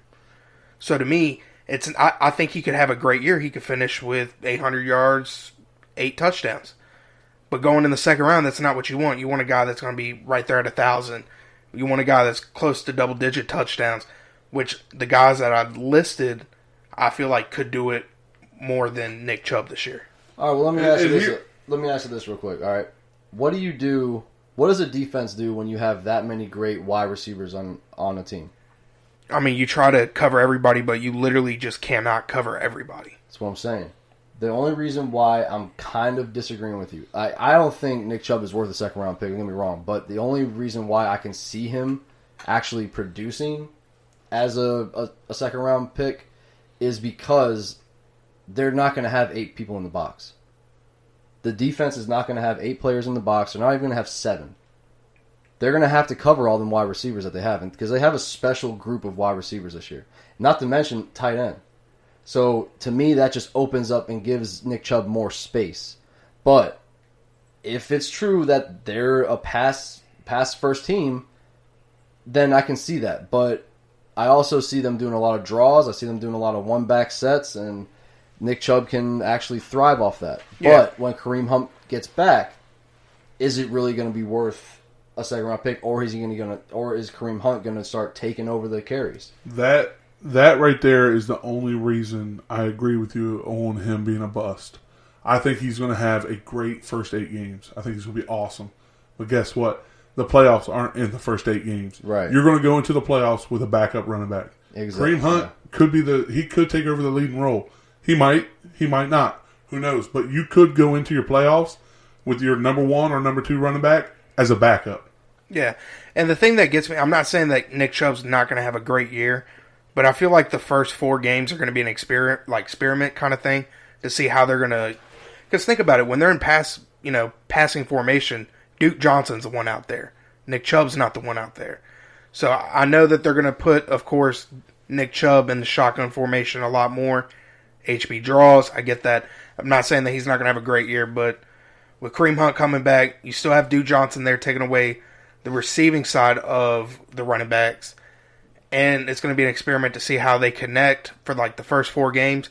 So to me, I think he could have a great year. He could finish with 800 yards, 8 touchdowns. But going in the second round, that's not what you want. You want a guy that's going to be right there at 1,000. You want a guy that's close to double-digit touchdowns, which the guys that I've listed, I feel like could do it more than Nick Chubb this year. All right, well, let me ask you this. Let me ask you this real quick. All right, what do you do? What does a defense do when you have that many great wide receivers on a team? I mean, you try to cover everybody, but you literally just cannot cover everybody. That's what I'm saying. The only reason why I'm kind of disagreeing with you, I don't think Nick Chubb is worth a second-round pick, don't get me wrong, but the only reason why I can see him actually producing as a second-round pick is because they're not going to have 8 people in the box. The defense is not going to have 8 players in the box. They're not even going to have 7. They're going to have to cover all them wide receivers that they have, because they have a special group of wide receivers this year. Not to mention tight end. So, to me, that just opens up and gives Nick Chubb more space. But if it's true that they're a pass first team, then I can see that. But I also see them doing a lot of draws. I see them doing a lot of one-back sets, and Nick Chubb can actually thrive off that. Yeah. But when Kareem Hunt gets back, is it really going to be worth a second-round pick, or is Kareem Hunt going to start taking over the carries? That right there is the only reason I agree with you on him being a bust. I think he's going to have a great first 8 games. I think he's going to be awesome. But guess what? The playoffs aren't in the first 8 games. Right. You're going to go into the playoffs with a backup running back. Exactly. Kareem Hunt could take over the leading role. He might not. Who knows? But you could go into your playoffs with your number 1 or number 2 running back as a backup. Yeah. And the thing that gets me, I'm not saying that Nick Chubb's not going to have a great year, but I feel like the first 4 games are going to be an experiment kind of thing to see how they're going to. Because think about it, when they're in passing formation, Duke Johnson's the one out there. Nick Chubb's not the one out there. So I know that they're going to put, of course, Nick Chubb in the shotgun formation a lot more. HB draws, I get that. I'm not saying that he's not going to have a great year, but with Kareem Hunt coming back, you still have Duke Johnson there taking away the receiving side of the running backs. And it's going to be an experiment to see how they connect for like the first 4 games.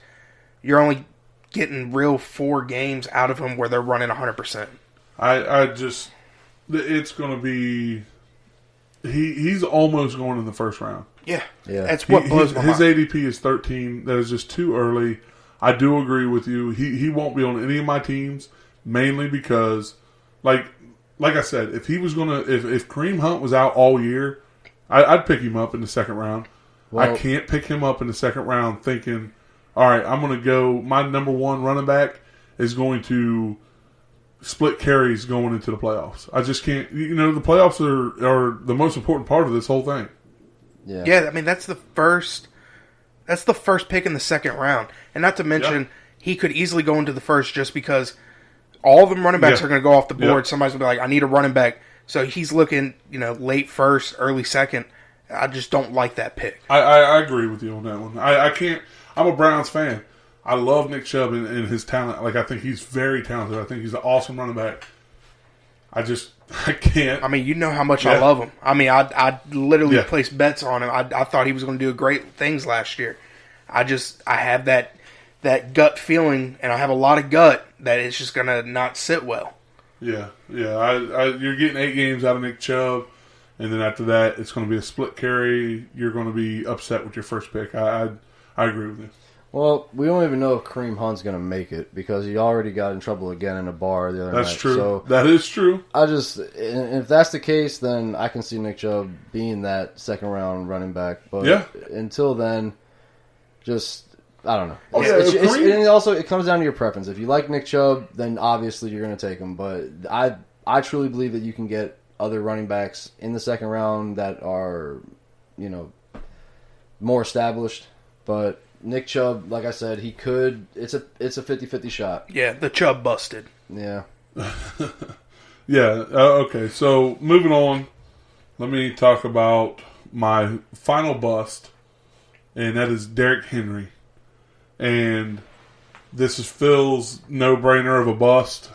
You're only getting real 4 games out of them where they're running 100%. It's going to be, he's almost going in the first round. Yeah. That's what blows my mind. His ADP is 13. That is just too early. I do agree with you. He won't be on any of my teams, mainly because, like I said, if he was gonna, if Kareem Hunt was out all year, I'd pick him up in the second round. Well, I can't pick him up in the second round thinking, all right, I'm going to go, my number 1 running back is going to split carries going into the playoffs. I just can't, the playoffs are the most important part of this whole thing. Yeah, I mean, that's the first pick in the second round. And not to mention, he could easily go into the first just because all of them running backs are going to go off the board. Somebody's going to be like, I need a running back. So he's looking, late first, early second. I just don't like that pick. I agree with you on that one. I can't. I'm a Browns fan. I love Nick Chubb and his talent. Like, I think he's very talented. I think he's an awesome running back. I can't. I mean, you know how much I love him. I mean, I literally placed bets on him. I thought he was going to do great things last year. I have that gut feeling, and I have a lot of gut that it's just going to not sit well. Yeah. You're getting 8 games out of Nick Chubb, and then after that, it's going to be a split carry. You're going to be upset with your first pick. I agree with you. Well, we don't even know if Kareem Hunt's going to make it because he already got in trouble again in a bar the other night. That's true. So that is true. If that's the case, then I can see Nick Chubb being that second round running back. But until then, I don't know. And also, it comes down to your preference. If you like Nick Chubb, then obviously you're going to take him. But I truly believe that you can get other running backs in the second round that are, more established. But Nick Chubb, like I said, he could. It's a 50-50 shot. Yeah, the Chubb busted. Yeah. Okay, so moving on. Let me talk about my final bust and that is Derrick Henry. And this is Phil's no-brainer of a bust.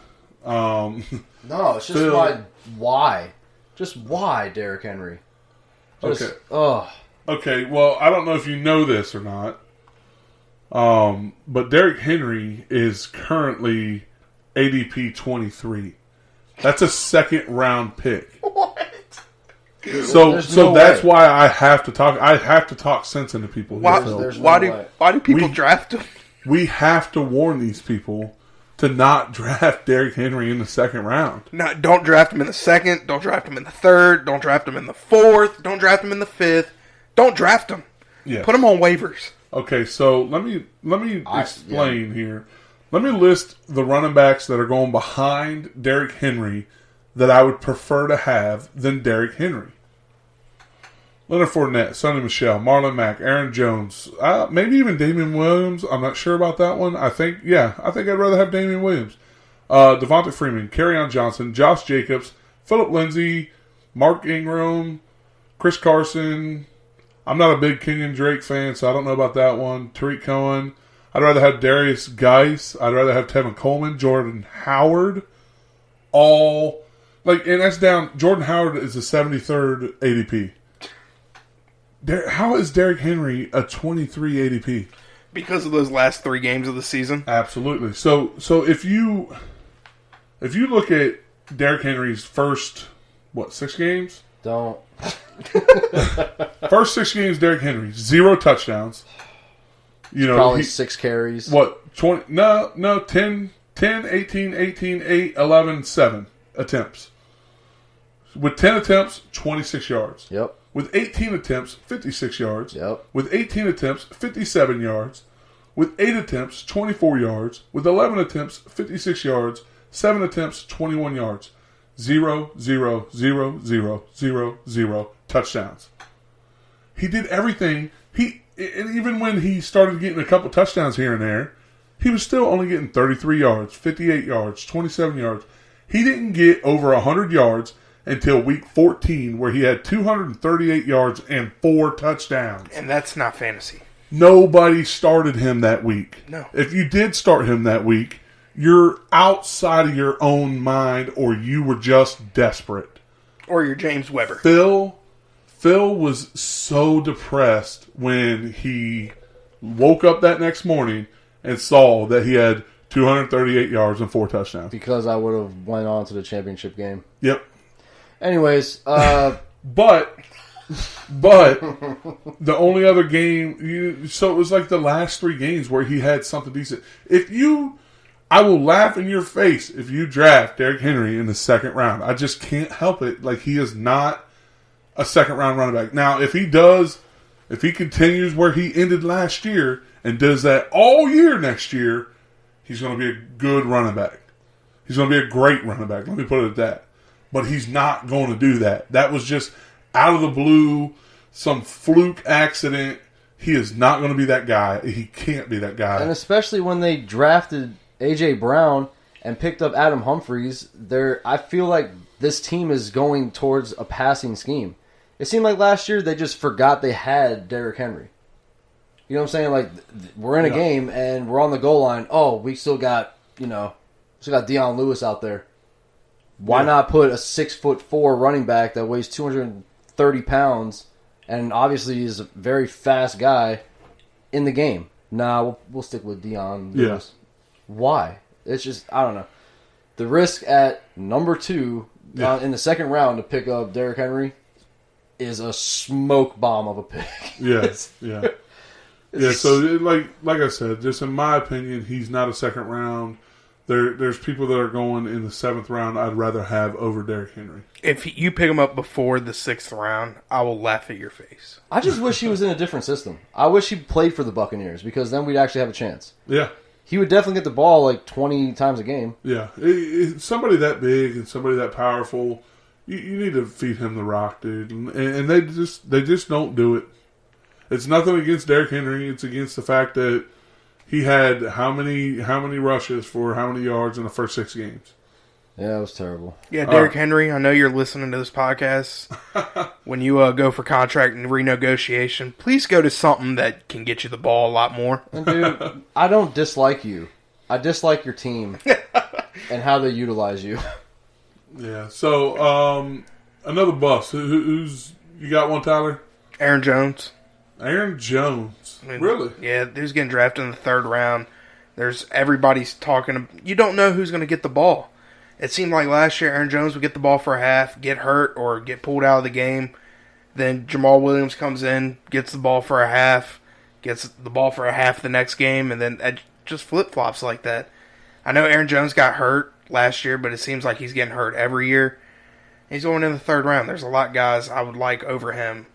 No, it's just Phil, why? Just why Derrick Henry? Okay. Oh. Okay, well, I don't know if you know this or not, but Derrick Henry is currently ADP 23. That's a second-round pick. What? So no that's way. why I have to talk. I have to talk sense into people. Why, Here, Phil. There's no why way. do people We- draft him? We have to warn these people to not draft Derrick Henry in the second round. No, don't draft him in the second. Don't draft him in the third. Don't draft him in the fourth. Don't draft him in the fifth. Don't draft him. Yeah. Put him on waivers. Okay, so let me explain here. Let me list the running backs that are going behind Derrick Henry that I would prefer to have than Derrick Henry. Leonard Fournette, Sonny Michel, Marlon Mack, Aaron Jones, maybe even Damian Williams. I'm not sure about that one. I think I'd rather have Damian Williams. Devonta Freeman, Kerryon Johnson, Josh Jacobs, Phillip Lindsay, Mark Ingram, Chris Carson. I'm not a big Kenyon Drake fan, so I don't know about that one. Tariq Cohen. I'd rather have Darius Geis. I'd rather have Tevin Coleman, Jordan Howard. And that's down. Jordan Howard is the 73rd ADP. How is Derrick Henry a 23 ADP? Because of those last 3 games of the season. Absolutely. So if you look at Derrick Henry's first 6 games? Don't. First 6 games, Derrick Henry 0 touchdowns. Probably 6 carries. 20? No, 10, 18, 8, 11, 7 attempts. With 10 attempts, 26 yards. Yep. With 18 attempts, 56 yards. Yep. With 18 attempts, 57 yards. With 8 attempts, 24 yards. With 11 attempts, 56 yards. 7 attempts, 21 yards. 0, 0, 0, 0, 0, 0 touchdowns. He did everything. And even when he started getting a couple touchdowns here and there, he was still only getting 33 yards, 58 yards, 27 yards. He didn't get over 100 yards until week 14, where he had 238 yards and 4 touchdowns. And that's not fantasy. Nobody started him that week. No. If you did start him that week, you're outside of your own mind, or you were just desperate. Or you're James Weber. Phil was so depressed when he woke up that next morning and saw that he had 238 yards and 4 touchdowns. Because I would have went on to the championship game. Yep. Anyways, But the only other game, so it was like the last 3 games where he had something decent. I will laugh in your face if you draft Derrick Henry in the second round. I just can't help it. Like, he is not a second round running back. Now, if he continues where he ended last year and does that all year next year, he's going to be a good running back. He's going to be a great running back. Let me put it at that. But he's not going to do that. That was just out of the blue, some fluke accident. He is not going to be that guy. He can't be that guy. and especially when they drafted A.J. Brown and picked up Adam Humphries, I feel like this team is going towards a passing scheme. It seemed like last year they just forgot they had Derrick Henry. You know what I'm saying? Like, we're in a game and we're on the goal line. Oh, we still got Deion Lewis out there. Why not put a 6'4" running back that weighs 230 pounds and obviously is a very fast guy in the game? Nah, we'll stick with Deion Lewis. Why? It's just, I don't know. The risk at number 2 in the second round to pick up Derrick Henry is a smoke bomb of a pick. Yeah. So like I said, just in my opinion, he's not a second round. There's people that are going in the 7th round I'd rather have over Derrick Henry. If you pick him up before the 6th round, I will laugh at your face. I just wish he was in a different system. I wish he played for the Buccaneers because then we'd actually have a chance. Yeah. He would definitely get the ball like 20 times a game. Yeah. Somebody that big and somebody that powerful, you need to feed him the rock, dude. And they just don't do it. It's nothing against Derrick Henry. It's against the fact that he had how many rushes for how many yards in the first 6 games? Yeah, it was terrible. Yeah, Derrick Henry, I know you're listening to this podcast. When you go for contract and renegotiation, please go to something that can get you the ball a lot more. And dude, I don't dislike you. I dislike your team and how they utilize you. Yeah. So another bust. Who's you got one, Tyler? Aaron Jones. Aaron Jones. I mean, Really? Yeah, who's getting drafted in the 3rd round. Everybody's talking. You don't know who's going to get the ball. It seemed like last year Aaron Jones would get the ball for a half, get hurt, or get pulled out of the game. Then Jamal Williams comes in, gets the ball for a half, gets the ball for a half the next game, and then it just flip-flops like that. I know Aaron Jones got hurt last year, but it seems like he's getting hurt every year. He's going in the 3rd round. There's a lot of guys I would like over him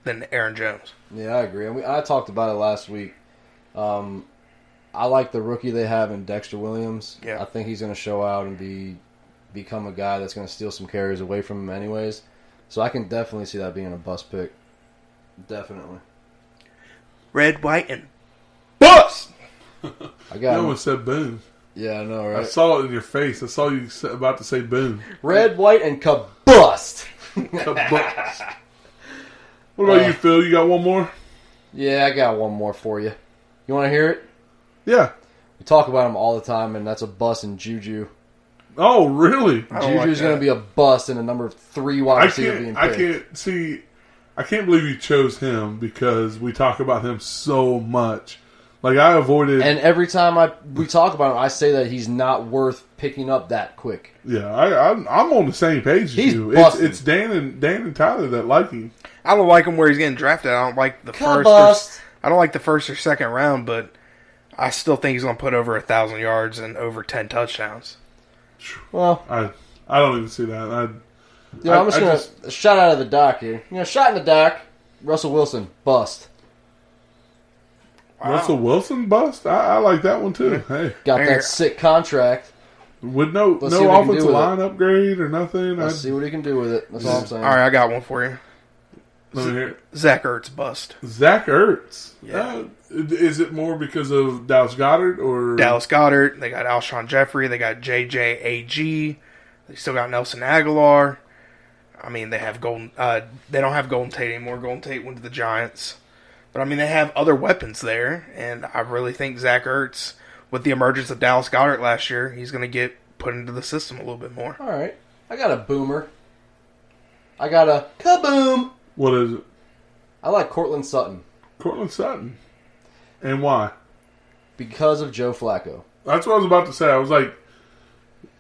than Aaron Jones. Yeah, I agree. I talked about it last week. I like the rookie they have in Dexter Williams. Yeah. I think he's going to show out and become a guy that's going to steal some carries away from him anyways. So I can definitely see that being a bust pick. Definitely. Red, white, and bust! I got You almost said boom. Yeah, I know, I right? saw it in your face. I saw you about to say boom. Red, white, and kabust! Bust. What about you, Phil? You got one more? Yeah, I got one more for you. You want to hear it? Yeah. We talk about him all the time, and that's a bust in Juju. Oh, really? I don't like Juju's going that. to be a bust in a number 3 wide receiver being picked. I can't believe you chose him because we talk about him so much. Like, I avoided... And every time we talk about him, I say that he's not worth picking up that quick. Yeah, I'm on the same page as He's you. busting. It's Dan and Tyler that like him. I don't like him where he's getting drafted. I don't like the Kabust. I don't like the 1st or 2nd round, but I still think he's going to put over 1,000 yards and over 10 touchdowns. Well, I don't even see that. I'm just going to shot out of the dock here. Shot in the dock. Russell Wilson, bust. Wow. Russell Wilson bust? I like that one too. Hey, Got Here. that sick contract. with no Let's see what he can offensive do with line upgrade or nothing. Let's see what he can do with it. That's all I'm saying. All right, I got one for you. Let me hear it. Zach Ertz bust. Zach Ertz. Yeah. Is it more because of Dallas Goddard or Dallas Goddard. They got Alshon Jeffrey. They got JJAG. They still got Nelson Aguilar. I mean, they have Golden. They don't have Golden Tate anymore. Golden Tate went to the Giants. But I mean, they have other weapons there, and I really think Zach Ertz, with the emergence of Dallas Goddard last year, he's going to get put into the system a little bit more. All right. I got a boomer. I got a kaboom. What is it? I like Cortland Sutton Cortland Sutton. And why? because of Joe Flacco. That's what I was about to say. I was like,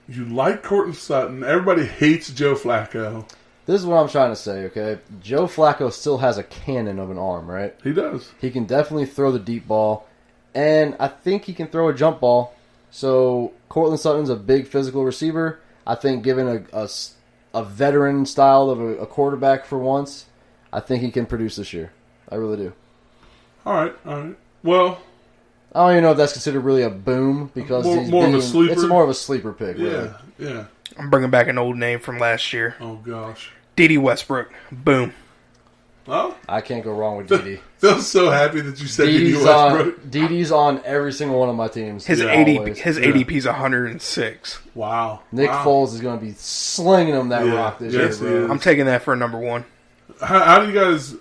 you like Cortland Sutton. Everybody hates Joe Flacco. This is what I'm trying to say, okay? Joe Flacco still has a cannon of an arm, right? He does. He can definitely throw the deep ball, and I think he can throw a jump ball. So Cortland Sutton's a big physical receiver. I think given a veteran style of a quarterback for once, I think he can produce this year. I really do. All right. Well, I don't even know if that's considered really a boom because More of a sleeper? It's more of a sleeper pick, really. yeah. I'm bringing back an old name from last year. Oh, gosh. Dede Westbrook. Boom. Oh, I can't go wrong with Dede. Phil's so happy that you said Dede Dede's Westbrook. Dede's on every single one of my teams. His Yeah, ADP, always. ADP's 106. Wow. Nick Wow. Foles is going to be slinging him that Yeah, rock this yes, year, he bro. is. I'm taking that for number one. How do you guys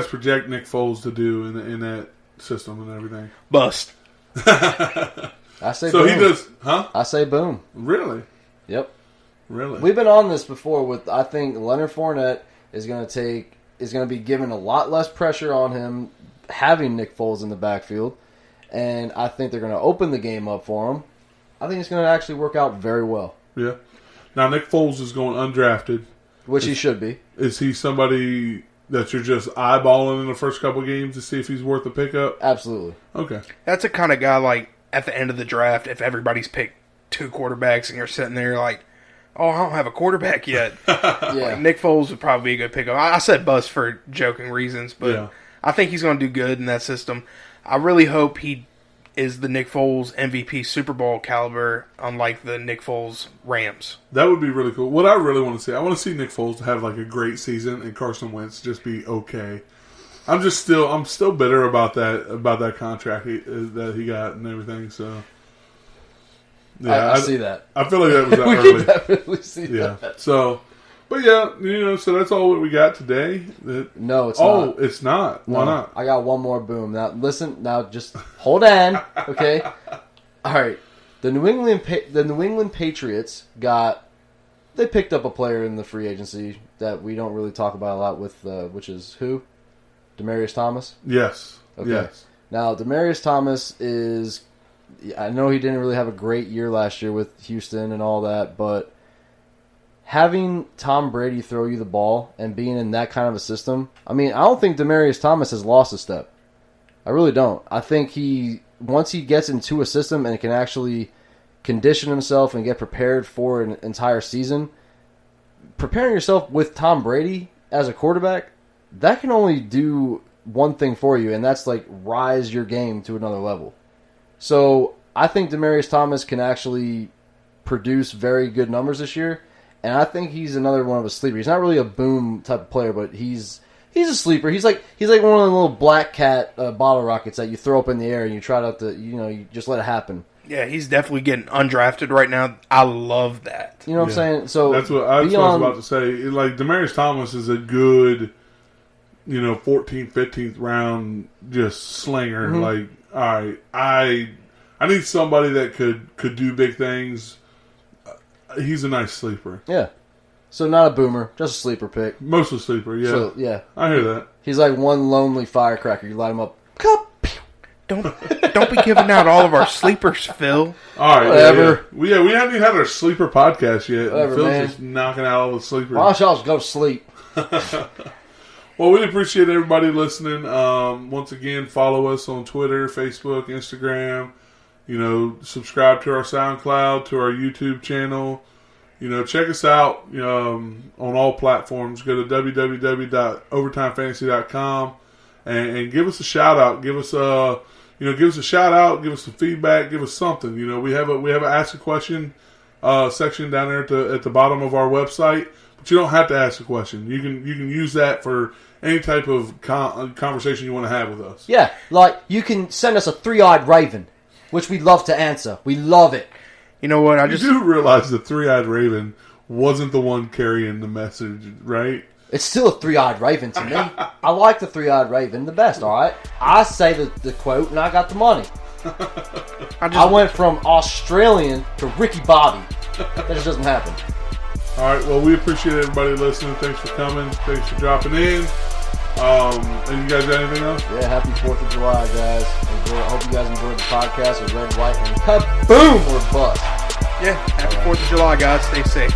project Nick Foles to do in that system and everything? Bust. I say So boom. he does, huh? I say boom. Really? Yep. Really? We've been on this before with I think Leonard Fournette is going to be given a lot less pressure on him having Nick Foles in the backfield, and I think they're going to open the game up for him. I think it's going to actually work out very well, Yeah. Now, Nick Foles is going undrafted. which he should be. Is he somebody that you're just eyeballing in the first couple games to see if he's worth a pickup? Absolutely. Okay. That's a kind of guy like at the end of the draft, if everybody's picked two quarterbacks and you're sitting there like, oh, I don't have a quarterback yet. Yeah. Like Nick Foles would probably be a good pickup. I said bust for joking reasons, but Yeah. I think he's going to do good in that system. I really hope he is the Nick Foles MVP Super Bowl caliber, unlike the Nick Foles Rams. That would be really cool. What I really want to see, I want to see Nick Foles have like a great season and Carson Wentz just be okay. I'm still bitter about that contract that he got and everything. So Yeah, I see that. I feel like that was that We early. can definitely see Yeah. that. So, but yeah, so that's all that we got today. No, it's not. It's not. Why No, not? I got one more boom. Now, listen. Now, just hold on, okay? All right. The New England Patriots they picked up a player in the free agency that we don't really talk about a lot with, which is who? Demaryius Thomas? Yes. Okay. Yes. Now, Demaryius Thomas is... I know he didn't really have a great year last year with Houston and all that, but having Tom Brady throw you the ball and being in that kind of a system, I mean, I don't think Demaryius Thomas has lost a step. I really don't. I think once he gets into a system and can actually condition himself and get prepared for an entire season, preparing yourself with Tom Brady as a quarterback, that can only do one thing for you, and that's like rise your game to another level. So I think Demaryius Thomas can actually produce very good numbers this year, and I think he's another one of a sleeper. He's not really a boom type of player, but he's a sleeper. He's like one of the little black cat bottle rockets that you throw up in the air and you try not to, you just let it happen. Yeah, he's definitely getting undrafted right now. I love that. You know what I'm saying? So that's what I was about to say. Like, Demaryius Thomas is a good, 14th, 15th round just slinger. Mm-hmm. Like, all right, I need somebody that could do big things. He's a nice sleeper. Yeah. So not a boomer, just a sleeper pick. Mostly sleeper, yeah. So, yeah. I hear that. He's like one lonely firecracker. You light him up. Don't be giving out all of our sleepers, Phil. All right, Whatever. Yeah. We haven't even had our sleeper podcast yet. Whatever, Phil's man. just knocking out all the sleepers. Why don't y'all just go to sleep? Well, we appreciate everybody listening. Once again, follow us on Twitter, Facebook, Instagram. Subscribe to our SoundCloud, to our YouTube channel. Check us out on all platforms. Go to www.overtimefantasy.com and give us a shout out. Give us a shout out. Give us some feedback. Give us something. We have an ask a question section down there at the bottom of our website. But you don't have to ask a question. You can use that for any type of conversation you want to have with us. Yeah, like you can send us a 3-eyed raven, which we'd love to answer. We love it. You know what? You do realize the 3-eyed raven wasn't the one carrying the message, right? It's still a 3-eyed raven to me. I like the 3-eyed raven the best, all right? I say the quote, and I got the money. I went from Australian to Ricky Bobby. That just doesn't happen. All right, well, we appreciate everybody listening. Thanks for coming. Thanks for dropping in. And you guys got anything else? Yeah, happy 4th of July, guys. I hope you guys enjoyed the podcast with Red, White, and Kaboom, we're bust. Yeah, happy 4th of July, guys. Stay safe.